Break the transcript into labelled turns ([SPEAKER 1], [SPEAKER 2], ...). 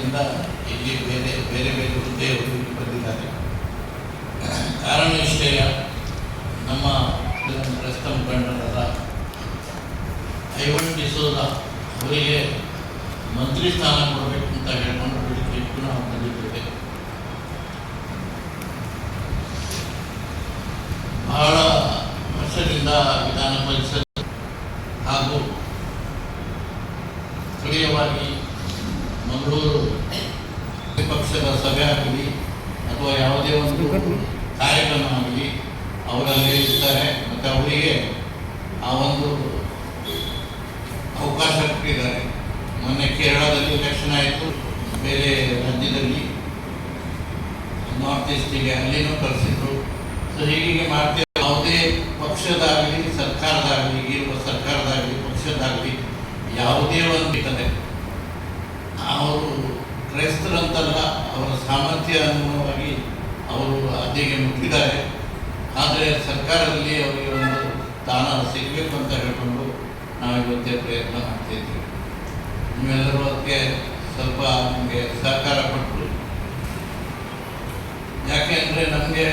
[SPEAKER 1] ಕಾರಣದಿಂದ ಇಲ್ಲಿ ಬೇರೆ ಬೇರೆ ಬೇರೆ ಹುದ್ದೆಯವರು ಬಂದಿದ್ದಾರೆ. ಕಾರಣ ಇಷ್ಟೇ, ನಮ್ಮ ರಸ್ತೆ ಮುಖಂಡರಾದ ಐವನ್ ಡಿಸೋಜ ಅವರಿಗೆ ಮಂತ್ರಿ ಸ್ಥಾನ ಕೊಡಬೇಕು ಅಂತ ಹೇಳ್ಕೊಂಡು ಬೇಡಿಕೆ ಇಟ್ಟು ನಾವು ಬಂದಿದ್ದೇವೆ. ಬಹಳ ವರ್ಷದಿಂದ ವಿಧಾನ ಪರಿಷತ್ ಹಾಗೂ ಸ್ಥಳೀಯವಾಗಿ ಮಂಗಳೂರು ಪಕ್ಷದ ಸಭೆ ಆಗಲಿ ಅಥವಾ ಯಾವುದೇ ಒಂದು ಕಾರ್ಯಕ್ರಮ ಆಗಲಿ ಅವರಲ್ಲಿ ಇರ್ತಾರೆ ಮತ್ತು ಅವರಿಗೆ ಆ ಒಂದು ಅವಕಾಶ ಕೊಟ್ಟಿದ್ದಾರೆ. ಮೊನ್ನೆ ಕೇರಳದಲ್ಲಿ ಎಲೆಕ್ಷನ್ ಆಯಿತು, ಬೇರೆ ರಾಜ್ಯದಲ್ಲಿ ನಾರ್ತ್ ಈಸ್ಟಿಗೆ ಅಲ್ಲಿನೂ ಕಳಿಸಿದ್ರು. ಸೊ ಹೀಗೆ ಮಾಡ್ತೇವೆ. ಯಾವುದೇ ಪಕ್ಷದಾಗಲಿ ಸರ್ಕಾರದಾಗಲಿ, ಇರುವ ಸರ್ಕಾರದಾಗಲಿ ಪಕ್ಷದಾಗಲಿ ಯಾವುದೇ ಒಂದು ಇರ್ತದೆ, ಅವರು ಕ್ರೈಸ್ತರಂತಲ್ಲ, ಅವರ ಸಾಮರ್ಥ್ಯ ಅನುಗುಣವಾಗಿ ಅವರು ಅಲ್ಲಿಗೆ ಮುಟ್ಟಿದ್ದಾರೆ. ಆದರೆ ಸರ್ಕಾರದಲ್ಲಿ ಅವರಿಗೆ ಒಂದು ಸ್ಥಾನ ಸಿಗಬೇಕು ಅಂತ ಹೇಳ್ಕೊಂಡು ನಾವು ಇವತ್ತೇ ಪ್ರಯತ್ನ ಮಾಡ್ತಾಯಿದ್ದೀವಿ. ನೀವೆಲ್ಲರೂ ಅದಕ್ಕೆ ಸ್ವಲ್ಪ ನಮಗೆ ಸಹಕಾರ ಕೊಟ್ಟರು. ಯಾಕೆ ಅಂದರೆ ನಮಗೆ